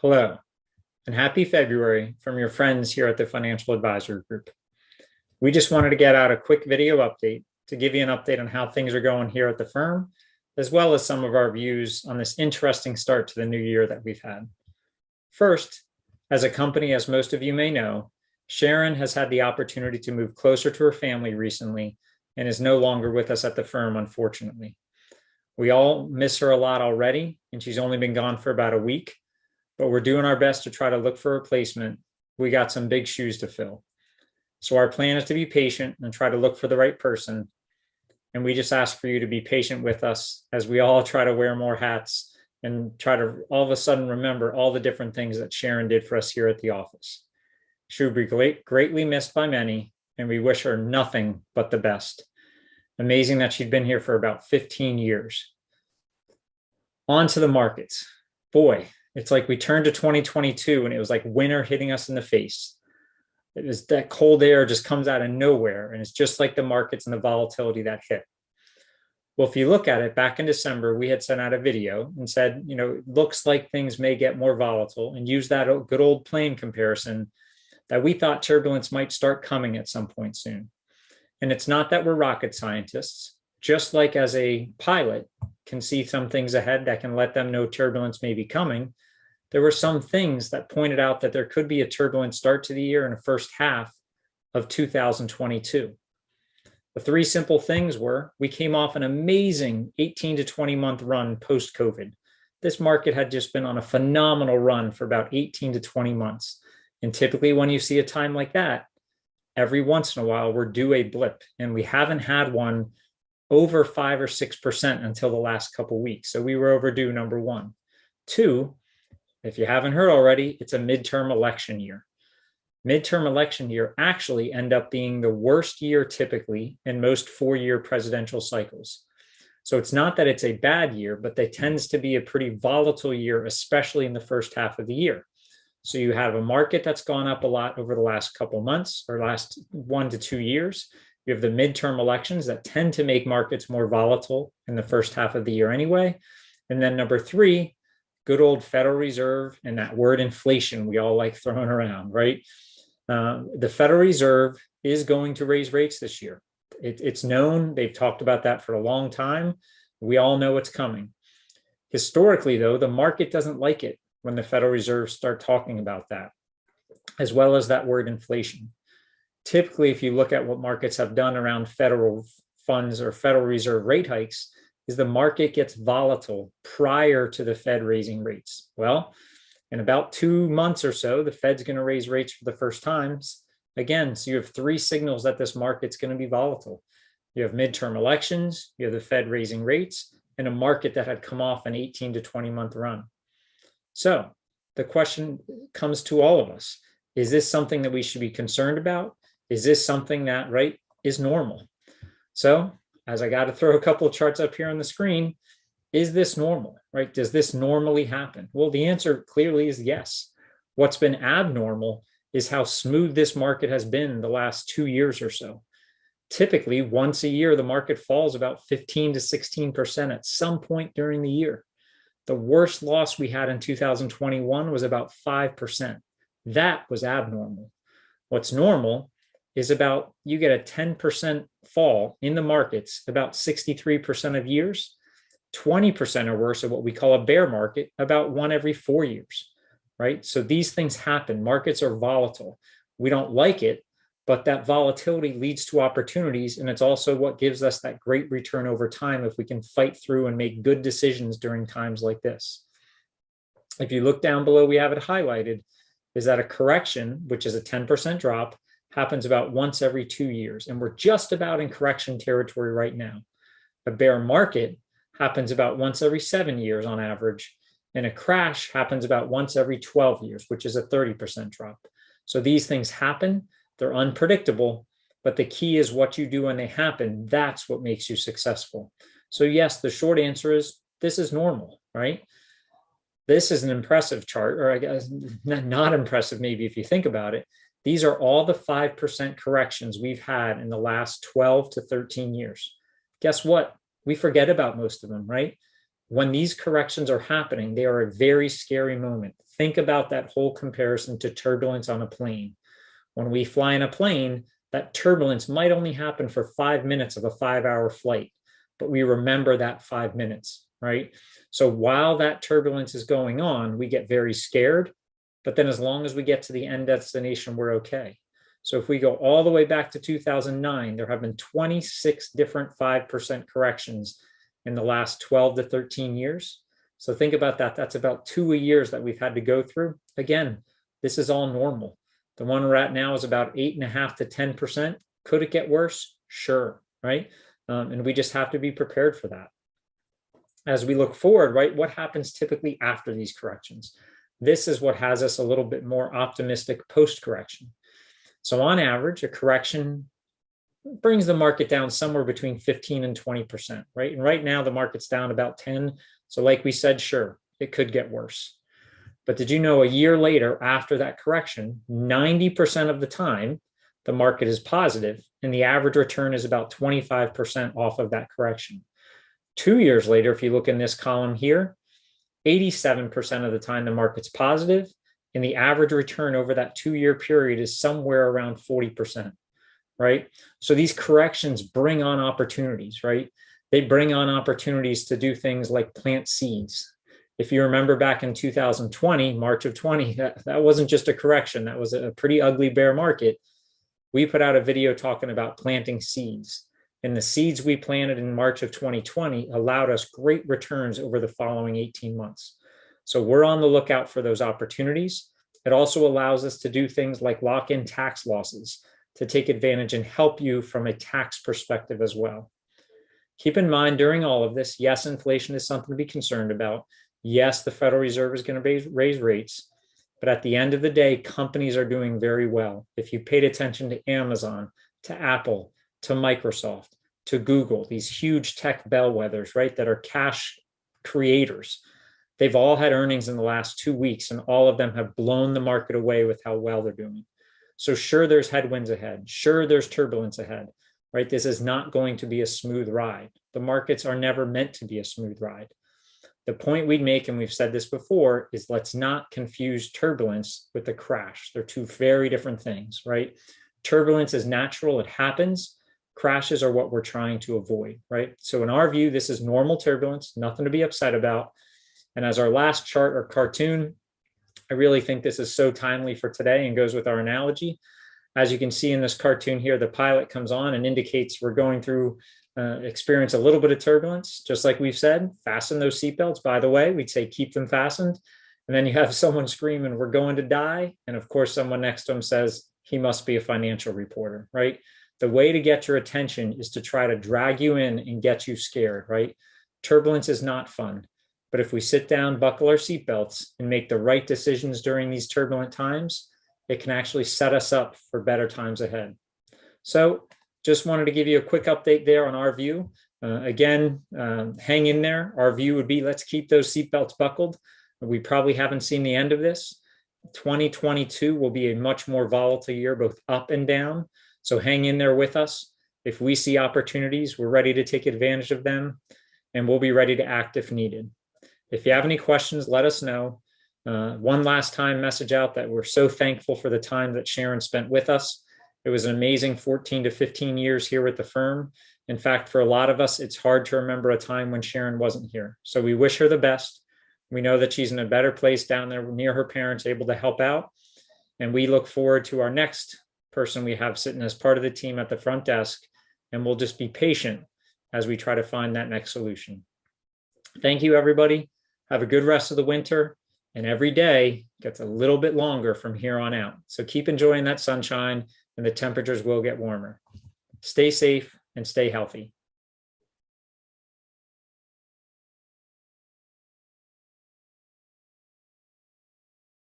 Hello, and happy February from your friends here at the Financial Advisor Group. We just wanted to get out a quick video update to give you an update on how things are going here at the firm, as well as some of our views on this interesting start to the new year that we've had. First, as a company, as most of you may know, Sharon has had the opportunity to move closer to her family recently and is no longer with us at the firm, unfortunately. We all miss her a lot already, and she's only been gone for about a week, but we're doing our best to try to look for a replacement. We got some big shoes to fill. So our plan is to be patient and try to look for the right person. And we just ask for you to be patient with us as we all try to wear more hats and try to all of a sudden remember all the different things that Sharon did for us here at the office. She will be greatly missed by many, and we wish her nothing but the best. Amazing that she'd been here for about 15 years. On to the markets. Boy, it's like we turned to 2022 and it was like winter hitting us in the face. It was that cold air just comes out of nowhere, and it's just like the markets and the volatility that hit. Well, if you look at it, back in December, we had sent out a video and said, it looks like things may get more volatile, and use that good old plane comparison that we thought turbulence might start coming at some point soon. And it's not that we're rocket scientists. Just like as a pilot can see some things ahead that can let them know turbulence may be coming, there were some things that pointed out that there could be a turbulent start to the year in the first half of 2022. The three simple things were: we came off an amazing 18 to 20 month run post-COVID. This market had just been on a phenomenal run for about 18 to 20 months. And typically when you see a time like that, every once in a while, we're due a blip, and we haven't had one over 5 or 6% until the last couple of weeks. So we were overdue, number one. Two, if you haven't heard already, it's a midterm election year. Midterm election year actually end up being the worst year typically in most 4-year presidential cycles. So it's not that it's a bad year, but they tends to be a pretty volatile year, especially in the first half of the year. So you have a market that's gone up a lot over the last couple months or last 1 to 2 years. You have the midterm elections that tend to make markets more volatile in the first half of the year anyway. And then number three, good old Federal Reserve and that word inflation we all like throwing around, right? The Federal Reserve is going to raise rates this year. It's known. They've talked about that for a long time. We all know it's coming. Historically, though, the market doesn't like it when the Federal Reserve start talking about that, as well as that word inflation. Typically, if you look at what markets have done around federal funds or Federal Reserve rate hikes, is the market gets volatile prior to the Fed raising rates. Well, in about 2 months or so, the Fed's going to raise rates for the first time. Again, so you have 3 signals that this market's going to be volatile. You have midterm elections, you have the Fed raising rates, and a market that had come off an 18 to 20 month run. So the question comes to all of us: is this something that we should be concerned about? Is this something that, right, is normal? So as I got to throw a couple of charts up here on the screen, is this normal, right? Does this normally happen? Well, the answer clearly is yes. What's been abnormal is how smooth this market has been the last 2 years or so. Typically, once a year, the market falls about 15 to 16% at some point during the year. The worst loss we had in 2021 was about 5%. That was abnormal. What's normal is about, you get a 10% fall in the markets about 63% of years. 20% or worse of what we call a bear market, about 1 every 4 years, right? So these things happen. Markets are volatile. We don't like it, but that volatility leads to opportunities. And it's also what gives us that great return over time if we can fight through and make good decisions during times like this. If you look down below, we have it highlighted, is that a correction, which is a 10% drop, happens about once every 2 years. And we're just about in correction territory right now. A bear market happens about once every 7 years on average. And a crash happens about once every 12 years, which is a 30% drop. So these things happen. They're unpredictable, but the key is what you do when they happen. That's what makes you successful. So yes, the short answer is this is normal, right? This is an impressive chart, or I guess not impressive maybe if you think about it. These are all the 5% corrections we've had in the last 12 to 13 years. Guess what? We forget about most of them, right? When these corrections are happening, they are a very scary moment. Think about that whole comparison to turbulence on a plane. When we fly in a plane, that turbulence might only happen for 5 minutes of a 5-hour flight, but we remember that 5 minutes, right? So while that turbulence is going on, we get very scared, but then as long as we get to the end destination, we're okay. So if we go all the way back to 2009, there have been 26 different 5% corrections in the last 12 to 13 years. So think about that. That's about 2 years that we've had to go through. Again, this is all normal. The one we're at now is about 8.5 to 10%. Could it get worse? Sure, right? And we just have to be prepared for that. As we look forward, right, what happens typically after these corrections? This is what has us a little bit more optimistic post-correction. So on average, a correction brings the market down somewhere between 15 and 20%, right? And right now the market's down about 10. So like we said, sure, it could get worse. But did you know a year later, after that correction, 90% of the time, the market is positive and the average return is about 25% off of that correction. 2 years later, if you look in this column here, 87% of the time the market's positive and the average return over that 2-year period is somewhere around 40%, right? So these corrections bring on opportunities, right? They bring on opportunities to do things like plant seeds. If you remember back in 2020, March of 20, that wasn't just a correction. That was a pretty ugly bear market. We put out a video talking about planting seeds. And the seeds we planted in March of 2020 allowed us great returns over the following 18 months. So we're on the lookout for those opportunities. It also allows us to do things like lock in tax losses to take advantage and help you from a tax perspective as well. Keep in mind during all of this, yes, inflation is something to be concerned about. Yes, the Federal Reserve is going to raise rates, but at the end of the day, companies are doing very well. If you paid attention to Amazon, to Apple, to Microsoft, to Google, these huge tech bellwethers, right, that are cash creators, they've all had earnings in the last 2 weeks, and all of them have blown the market away with how well they're doing. So sure, there's headwinds ahead. Sure, there's turbulence ahead, right? This is not going to be a smooth ride. The markets are never meant to be a smooth ride. The point we'd make, and we've said this before, is let's not confuse turbulence with a crash. They're two very different things, right? Turbulence is natural, it happens. Crashes are what we're trying to avoid, right? So in our view, this is normal turbulence, nothing to be upset about. And as our last chart or cartoon, I really think this is so timely for today and goes with our analogy. As you can see in this cartoon here, the pilot comes on and indicates we're going through experience a little bit of turbulence. Just like we've said, fasten those seatbelts. By the way, we'd say keep them fastened. And then you have someone screaming, we're going to die. And of course, someone next to him says, he must be a financial reporter, right? The way to get your attention is to try to drag you in and get you scared, right? Turbulence is not fun. But if we sit down, buckle our seatbelts, and make the right decisions during these turbulent times, it can actually set us up for better times ahead. So just wanted to give you a quick update there on our view. Again, hang in there. Our view would be let's keep those seatbelts buckled. We probably haven't seen the end of this. 2022 will be a much more volatile year, both up and down. So hang in there with us. If we see opportunities, we're ready to take advantage of them, and we'll be ready to act if needed. If you have any questions, let us know. One last time message out that we're so thankful for the time that Sharon spent with us. It was an amazing 14 to 15 years here at the firm. In fact, for a lot of us, it's hard to remember a time when Sharon wasn't here. So we wish her the best. We know that she's in a better place down there near her parents, able to help out. And we look forward to our next person we have sitting as part of the team at the front desk. And we'll just be patient as we try to find that next solution. Thank you, everybody. Have a good rest of the winter. And every day gets a little bit longer from here on out. So keep enjoying that sunshine, and the temperatures will get warmer. Stay safe and stay healthy.